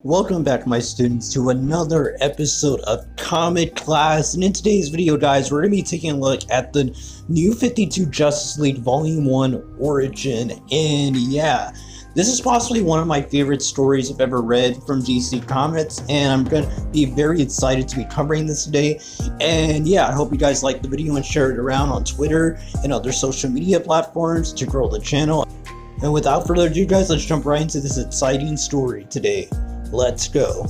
Welcome back, my students, to another episode of Comic Class. And in today's video, guys, we're going to be taking a look at the New 52 Justice League Volume 1 Origin. And yeah, this is possibly one of my favorite stories I've ever read from DC Comics, and I'm going to be very excited to be covering this today. And yeah, I hope you guys like the video and share it around on Twitter and other social media platforms to grow the channel. And without further ado, guys, let's jump right into this exciting story today. Let's go.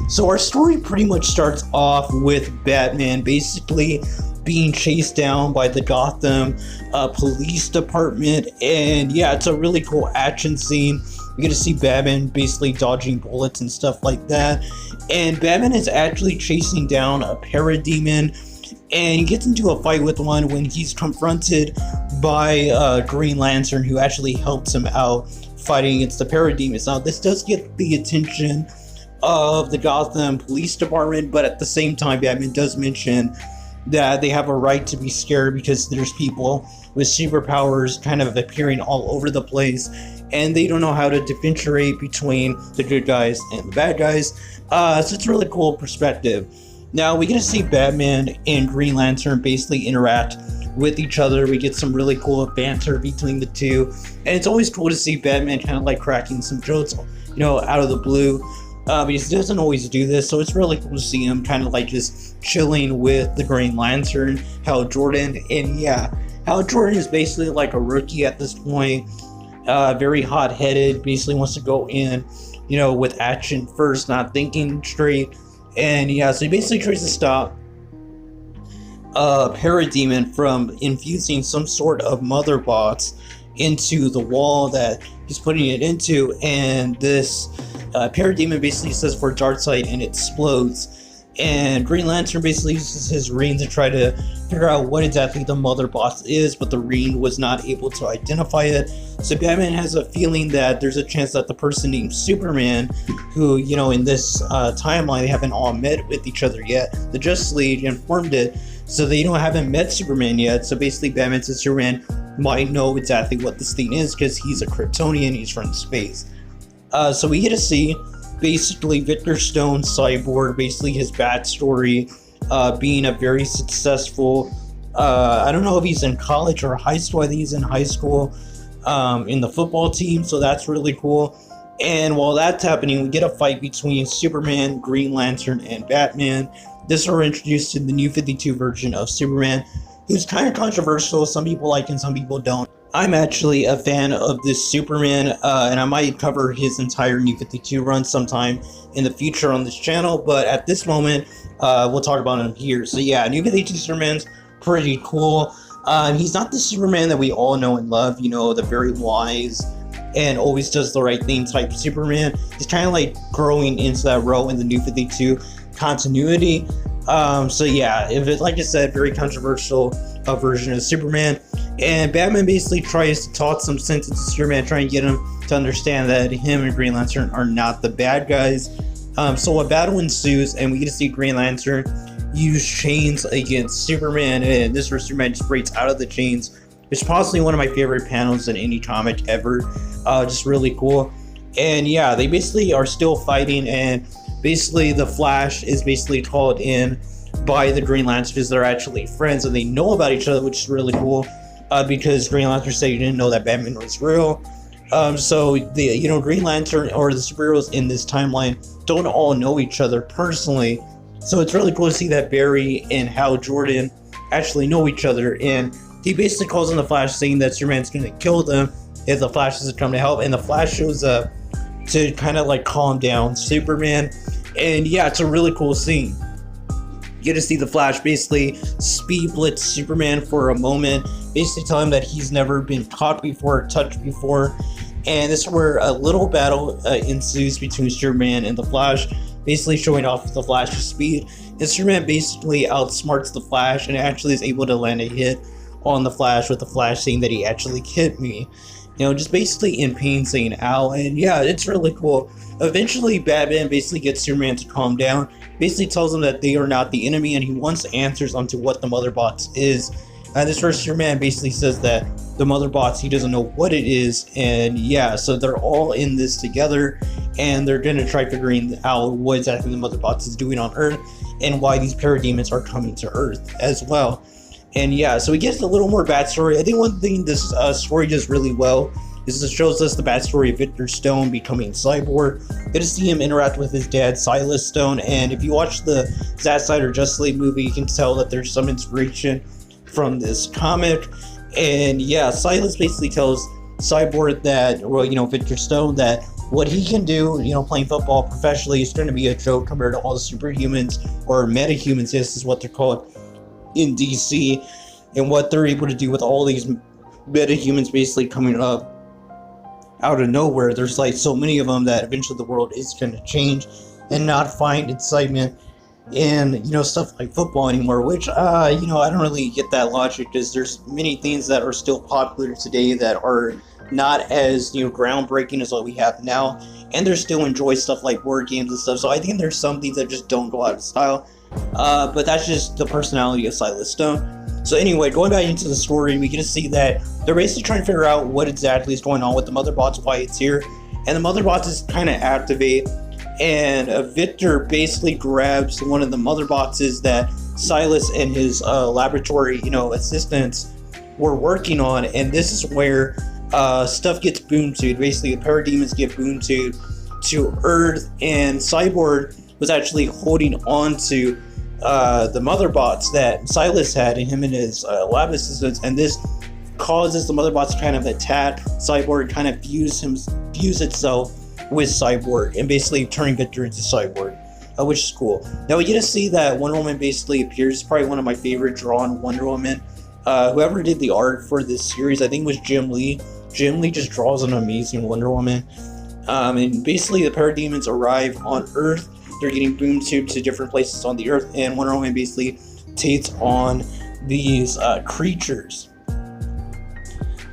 So our story pretty much starts off with Batman basically being chased down by the Gotham police department, and yeah, it's a really cool action scene. You get to see Batman basically dodging bullets and stuff like that, and Batman is actually chasing down a parademon, and he gets into a fight with one when he's confronted by Green Lantern, who actually helps him out fighting against the parademons. Now this does get the attention of the Gotham Police Department, but at the same time Batman does mention that they have a right to be scared because there's people with superpowers kind of appearing all over the place, and they don't know how to differentiate between the good guys and the bad guys. So it's a really cool perspective. Now we get to see Batman and Green Lantern basically interact with each other. We get some really cool banter between the two, and it's always cool to see Batman kind of like cracking some jokes, you know, out of the blue. Because he doesn't always do this, so it's really cool to see him kind of like just chilling with the Green Lantern, Hal Jordan. And yeah, Hal Jordan is basically like a rookie at this point, very hot-headed, basically wants to go in, you know, with action first, not thinking straight. And yeah, so he basically tries to stop Parademon from infusing some sort of mother bots into the wall that he's putting it into, and this Parademon basically says for Darkseid and it explodes, and Green Lantern basically uses his ring to try to figure out what exactly the mother box is, but the ring was not able to identify it. So Batman has a feeling that there's a chance that the person named Superman, who, you know, in this timeline they haven't all met with each other yet, the Justice League informed it, so they haven't met Superman yet. So basically Batman says Superman might know exactly what this thing is because he's a Kryptonian, he's from space. So we get to see basically Victor Stone, Cyborg, basically his backstory, being a very successful, I don't know if he's in college or high school, I think he's in high school, in the football team, so that's really cool. And while that's happening, we get a fight between Superman, Green Lantern, and Batman. This we're introduced to the New 52 version of Superman, who's kind of controversial. Some people like him, some people don't. I'm actually a fan of this Superman, and I might cover his entire New 52 run sometime in the future on this channel, but at this moment, we'll talk about him here. So yeah, New 52 Superman's pretty cool. He's not the Superman that we all know and love, you know, the very wise and always does the right thing type Superman. He's kind of like growing into that role in the New 52 continuity. So yeah, like I said, very controversial version of Superman. And Batman basically tries to talk some sense into Superman, trying to get him to understand that him and Green Lantern are not the bad guys. So a battle ensues, and we get to see Green Lantern use chains against Superman, and this where Superman just breaks out of the chains. It's possibly one of my favorite panels in any comic ever. Just really cool. And yeah, they basically are still fighting, and basically the Flash is basically called in by the Green Lantern because they're actually friends and they know about each other, which is really cool. Because Green Lantern said he didn't know that Batman was real. So the, you know, Green Lantern or the superheroes in this timeline don't all know each other personally. So it's really cool to see that Barry and Hal Jordan actually know each other, and he basically calls on the Flash saying that Superman's gonna kill them if the Flash doesn't come to help, and the Flash shows up to kind of like calm down Superman. And yeah, it's a really cool scene. You get to see the Flash basically speed blitz Superman for a moment, basically tell him that he's never been caught before or touched before. And this is where a little battle ensues between Superman and the Flash, basically showing off the Flash's speed. And Superman basically outsmarts the Flash and actually is able to land a hit on the Flash, with the Flash saying that he actually hit me. just basically in pain saying ow. And yeah, it's really cool. Eventually, Batman basically gets Superman to calm down, basically tells him that they are not the enemy, and he wants answers onto what the Mother Box is. And this first Superman basically says that the Mother Box, he doesn't know what it is. And yeah, so they're all in this together, and they're gonna try figuring out what exactly the Mother Box is doing on Earth, and why these parademons are coming to Earth as well. And yeah, so we get a little more backstory. I think one thing this story does really well is it shows us the backstory of Victor Stone becoming Cyborg. Get to see him interact with his dad, Silas Stone. And if you watch the Zack Snyder Justice League movie, you can tell that there's some inspiration from this comic. And yeah, Silas basically tells Cyborg that, Victor Stone, that what he can do, playing football professionally is going to be a joke compared to all the superhumans, or metahumans, this is what they're called in DC, and what they're able to do with all these metahumans basically coming up out of nowhere. There's like so many of them that eventually the world is going to change and not find excitement in stuff like football anymore, which I don't really get that logic, because there's many things that are still popular today that are not as groundbreaking as what we have now, and they still enjoy stuff like board games and stuff. So I think there's some things that just don't go out of style, but that's just the personality of Silas Stone. So anyway, going back into the story, we get to see that they're basically trying to figure out what exactly is going on with the Mother Box, why it's here. And the Mother Box is kind of activate, and Victor basically grabs one of the Mother Boxes that Silas and his laboratory, assistants were working on. And this is where stuff gets boom tubed. Basically, the parademons get boom tubed to Earth, and Cyborg was actually holding on to the Mother Box that Silas had, and him and his lab assistants, and this causes the Mother Box to kind of attack Cyborg, kind of fuse itself with Cyborg, and basically turning Victor into Cyborg, which is cool. Now we get to see that Wonder Woman basically appears. It's probably one of my favorite drawn Wonder Woman. Whoever did the art for this series, I think it was Jim Lee. Jim Lee just draws an amazing Wonder Woman. And basically the parademons arrive on Earth. They're getting boom tubed to different places on the Earth, and Wonder Woman basically takes on these creatures.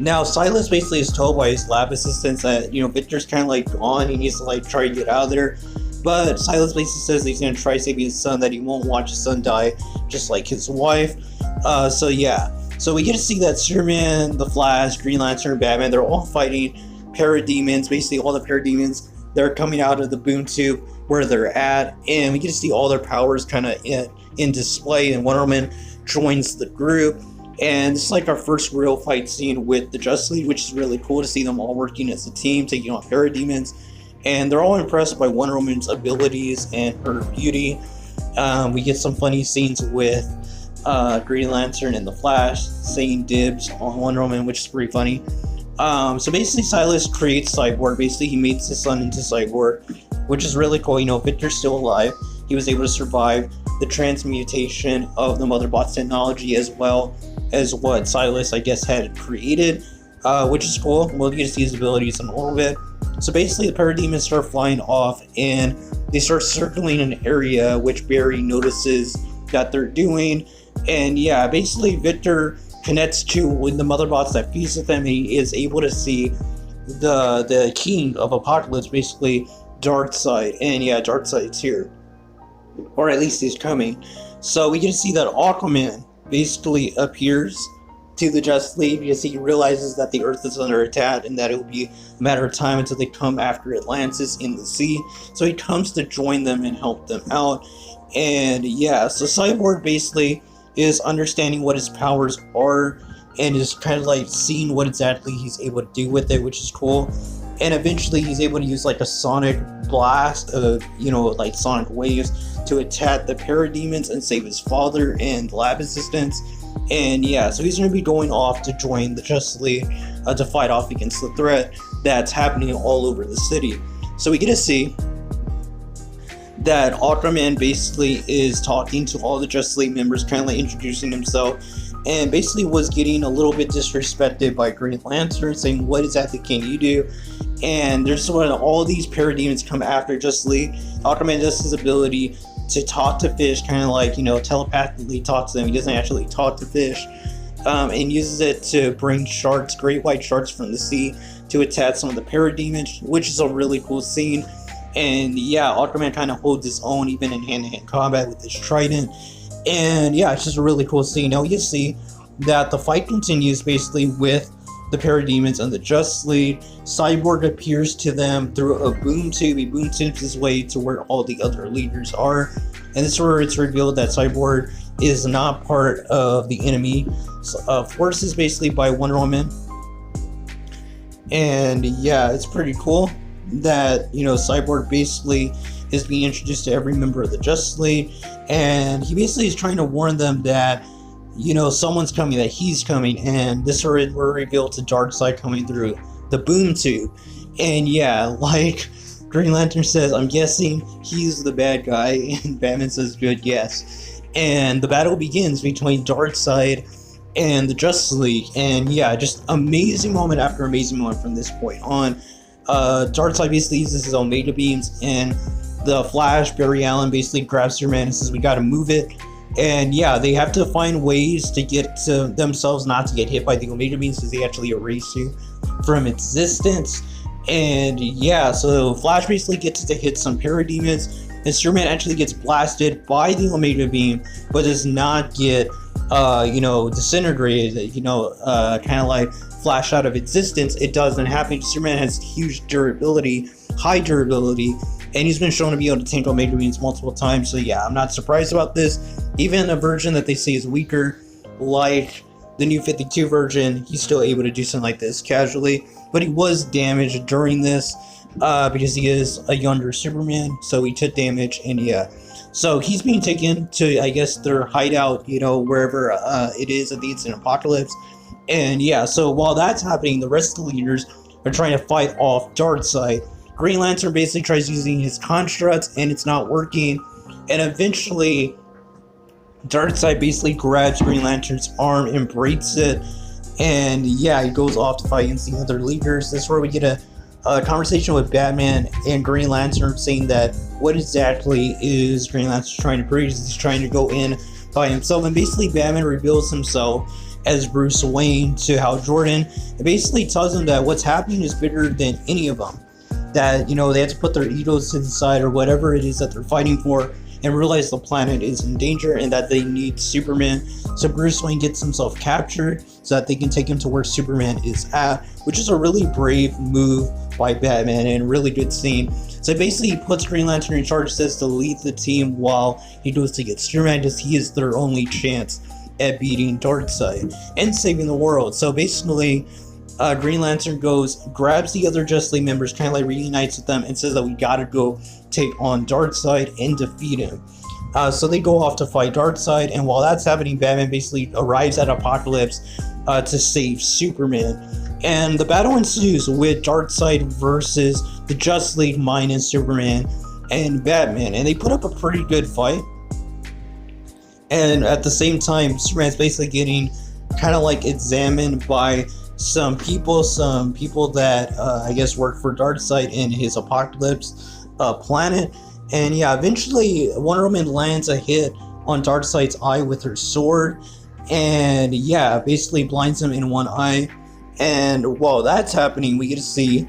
Now Silas basically is told by his lab assistants that Victor's kind of like gone. He needs to like try to get out of there, but Silas basically says that he's gonna try saving his son, that he won't watch his son die just like his wife. So yeah, so we get to see that Superman, the Flash, Green Lantern, Batman, they're all fighting parademons. Basically all the parademons, they're coming out of the boom tube where they're at, and we get to see all their powers kind of in display, and Wonder Woman joins the group. And it's like our first real fight scene with the Justice League, which is really cool to see them all working as a team, taking on parademons. And they're all impressed by Wonder Woman's abilities and her beauty. We get some funny scenes with Green Lantern and the Flash saying dibs on Wonder Woman, which is pretty funny. So basically Silas creates Cyborg. Basically he makes his son into Cyborg, which is really cool. Victor's still alive. He was able to survive the transmutation of the Mother Box technology, as well as what Silas, I guess, had created, which is cool. We'll get to see his abilities in a little bit. So basically the parademons start flying off, and they start circling an area which Barry notices that they're doing. And yeah, basically Victor connects to with the Mother Box that feeds with them. He is able to see the king of Apocalypse, basically Darkseid. And yeah, Darkseid's here, or at least he's coming. So we get to see that Aquaman basically appears to the Justice League, because he realizes that the Earth is under attack and that it will be a matter of time until they come after Atlantis in the sea. So he comes to join them and help them out. And yeah, so Cyborg basically is understanding what his powers are, and is kind of like seeing what exactly he's able to do with it, which is cool. And eventually he's able to use like a sonic blast of, like sonic waves to attack the parademons and save his father and lab assistants. And yeah, so he's going to be going off to join the Justice League to fight off against the threat that's happening all over the city. So we get to see that Aquaman basically is talking to all the Justice League members, kind of like introducing himself, and basically was getting a little bit disrespected by Green Lantern, saying, what exactly can you do? And there's when all these parademons come after Justice League, Aquaman does his ability to talk to fish, kind of like, telepathically talk to them. He doesn't actually talk to fish. and uses it to bring sharks, great white sharks from the sea, to attack some of the parademons, which is a really cool scene. And yeah, Aquaman kind of holds his own even in hand-to-hand combat with his trident. And yeah, it's just a really cool scene. Now you see that the fight continues basically with the parademons and the Justice League. Cyborg appears to them through a boom tube. He boom tubes his way to where all the other leaders are. And this is where it's revealed that Cyborg is not part of the enemy forces basically by Wonder Woman. And yeah, it's pretty cool that, you know, Cyborg basically is being introduced to every member of the Justice League. And he basically is trying to warn them that, you know, someone's coming, that he's coming, and this we're revealed to Darkseid coming through the boom tube. And yeah, like Green Lantern says, I'm guessing he's the bad guy, and Batman says, good guess. And the battle begins between Darkseid and the Justice League, and yeah, just amazing moment after amazing moment from this point on. Darkseid basically uses his Omega beams, and the Flash, Barry Allen, basically grabs Superman and says, we gotta move it. And yeah, they have to find ways to get to themselves not to get hit by the Omega beams, because they actually erase you from existence. And yeah, so Flash basically gets to hit some parademons, and Superman actually gets blasted by the Omega beam, but does not get you know, disintegrated, you know, kind of like Flash out of existence. It doesn't happen. Superman has huge durability, high durability, and he's been shown to be able to tank Omega beams multiple times. So yeah, I'm not surprised about this. Even a version that they say is weaker, like the New 52 version, he's still able to do something like this casually. But he was damaged during this because he is a younger Superman, so he took damage. And yeah, so he's being taken to, I guess, their hideout, you know, wherever it is. I think it's an Apocalypse. And yeah, so while that's happening, the rest of the leaders are trying to fight off Darkseid. Green Lantern basically tries using his constructs, and it's not working. And eventually, Darkseid basically grabs Green Lantern's arm and breaks it. And yeah, he goes off to fight against the other leaders. This is where we get a conversation with Batman and Green Lantern, saying that what exactly is Green Lantern trying to prove? He's trying to go in by himself. And basically, Batman reveals himself as Bruce Wayne to Hal Jordan. It basically tells him that what's happening is bigger than any of them. That, you know, they have to put their egos to the side, or whatever it is that they're fighting for, and realize the planet is in danger and that they need Superman. So Bruce Wayne gets himself captured so that they can take him to where Superman is at, which is a really brave move by Batman and a really good scene. So basically he puts Green Lantern in charge, says to lead the team while he goes to get Superman, because he is their only chance at beating Darkseid and saving the world. So basically, Green Lantern goes, grabs the other Justice League members, kind of like reunites with them, and says that we gotta go take on Darkseid and defeat him. So they go off to fight Darkseid, and while that's happening, Batman basically arrives at Apocalypse to save Superman. And the battle ensues with Darkseid versus the Justice League minus Superman and Batman, and they put up a pretty good fight. And at the same time, Superman's basically getting kind of like examined by some people that I guess work for Darkseid in his Apocalypse planet. And yeah, eventually Wonder Woman lands a hit on Darkseid's eye with her sword, and yeah, basically blinds him in one eye. And while that's happening, we get to see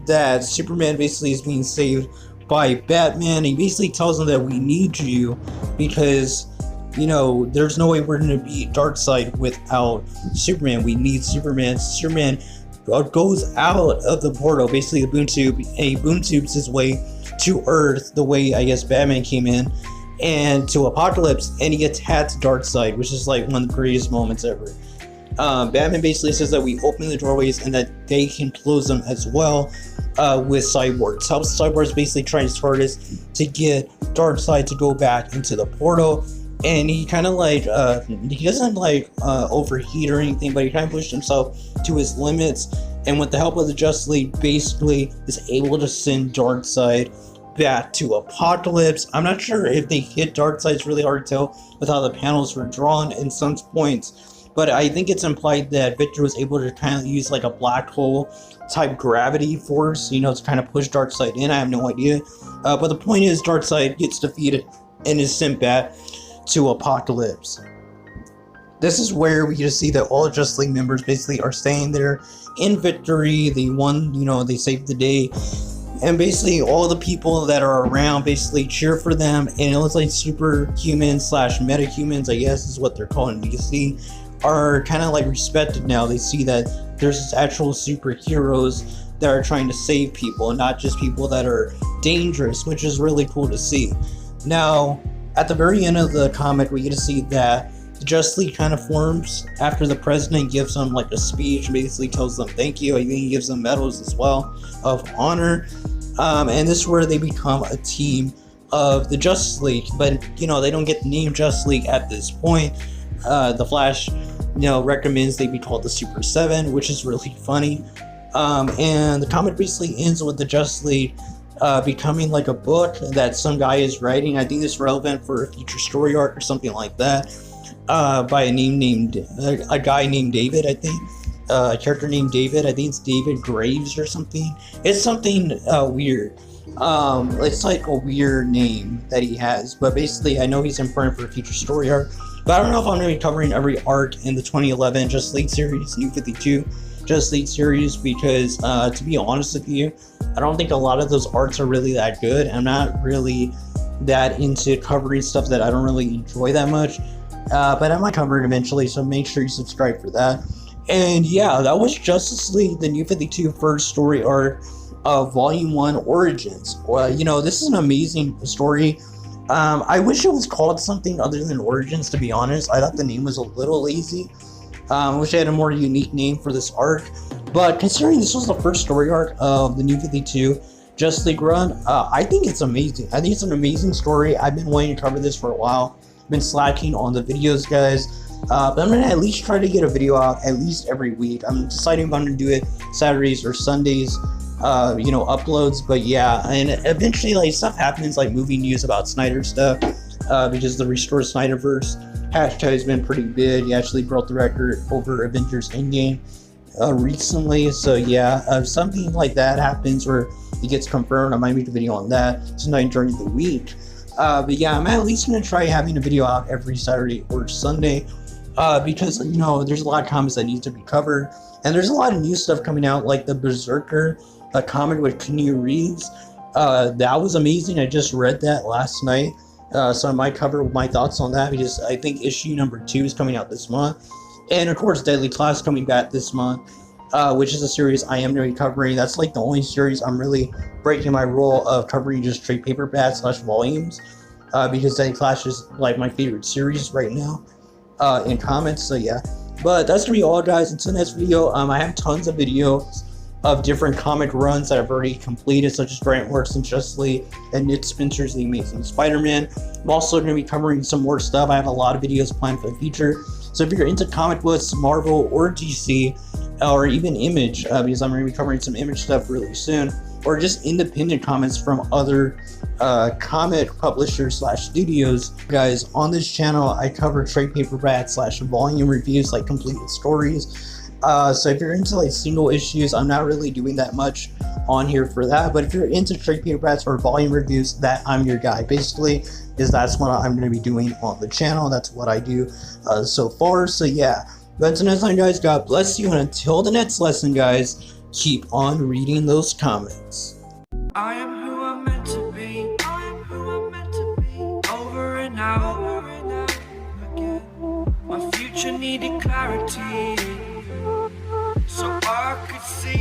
that Superman basically is being saved by Batman. He basically tells him that we need you because, you know, there's no way we're going to beat Darkseid without Superman. We need Superman. Superman goes out of the portal, basically a boom tube, and he boom tubes his way to Earth, the way I guess Batman came in, and to Apocalypse, and he attacks Darkseid, which is like one of the greatest moments ever. Batman basically says that we open the doorways and that they can close them as well with Cyborg. So Cyborg's basically trying his hardest to get Darkseid to go back into the portal. And he kind of like, he doesn't like overheat or anything, but he kind of pushed himself to his limits. And with the help of the Justice League, basically is able to send Darkseid back to Apocalypse. I'm not sure if they hit Darkseid. It's really hard to tell with how the panels were drawn in some points. But I think it's implied that Victor was able to kind of use like a black hole type gravity force, you know, to kind of push Darkseid in. I have no idea. But the point is, Darkseid gets defeated and is sent back to Apocalypse. this is where we just see that all Justice League members basically are staying there in victory. They won, you know, they saved the day. And basically all the people that are around basically cheer for them. And it looks like superhumans slash metahumans, I guess is what they're called in DC, are kind of like respected now. They see that there's actual superheroes that are trying to save people and not just people that are dangerous, which is really cool to see. Now, at the very end of the comic, we get to see that the Justice League kind of forms after the president gives them like a speech, basically tells them thank you. I think he gives them medals as well of honor. And this is where they become a team of the Justice League. But, you know, they don't get the name Justice League at this point. The Flash, you know, recommends they be called the Super 7, which is really funny. And the comic basically ends with the Justice League becoming like a book that some guy is writing. I think this is relevant for a future story arc or something like that. By a guy named David, I think. A character named David. I think it's David Graves or something. It's something weird. It's like a weird name that he has. But basically, I know he's important for a future story arc. But I don't know if I'm going to be covering every arc in the 2011 Justice League series, New 52 Justice League series, because to be honest with you, I don't think a lot of those arcs are really that good. I'm not really that into covering stuff that I don't really enjoy that much. But I might cover it eventually, so make sure you subscribe for that. And yeah, that was Justice League, the New 52 first story arc of Volume 1 Origins. Well, you know, this is an amazing story. I wish it was called something other than Origins, to be honest. I thought the name was a little lazy. I wish I had a more unique name for this arc. But considering this was the first story arc of the New 52 Justice League run, I think it's amazing. I think it's an amazing story. I've been wanting to cover this for a while. Been slacking on the videos, guys, but I'm gonna at least try to get a video out at least every week. I'm deciding if I'm gonna do it Saturdays or Sundays, you know, uploads. But yeah, and eventually like stuff happens, like movie news about Snyder stuff, because the Restore Snyderverse hashtag has been pretty big. He actually broke the record over Avengers Endgame recently. So yeah, if something like that happens or it gets confirmed, I might make a video on that tonight during the week. But yeah, I'm at least going to try having a video out every Saturday or Sunday, because, you know, there's a lot of comics that need to be covered, and there's a lot of new stuff coming out, like the Berserker comic with Keanu Reeves. That was amazing. I just read that last night, so I might cover my thoughts on that, because I think issue number 2 is coming out this month, and of course Deadly Class coming back this month, which is a series I am going to be covering. That's like the only series I'm really breaking my rule of covering just trade paperbacks / volumes, because Deadly Clash is like my favorite series right now in comics. So yeah, but that's gonna be all, guys. Until next video, I have tons of videos of different comic runs that I've already completed, such as Grant Morrison's Justice League and Nick Spencer's The Amazing Spider-Man. I'm also going to be covering some more stuff. I have a lot of videos planned for the future, so if you're into comic books, Marvel or DC, or even Image, because I'm going to be covering some Image stuff really soon, or just independent comics from other comic publishers / studios. Guys, on this channel, I cover trade paperbacks / volume reviews, like completed stories. So if you're into like single issues, I'm not really doing that much on here for that. But if you're into trade paperbacks or volume reviews, that I'm your guy, basically, because that's what I'm going to be doing on the channel. That's what I do so far. So yeah. But until next time, guys, God bless you, and until the next lesson, guys, keep on reading those comics. I am who I'm meant to be. I am who I'm meant to be. Over and out again. My future needed clarity, so I could see.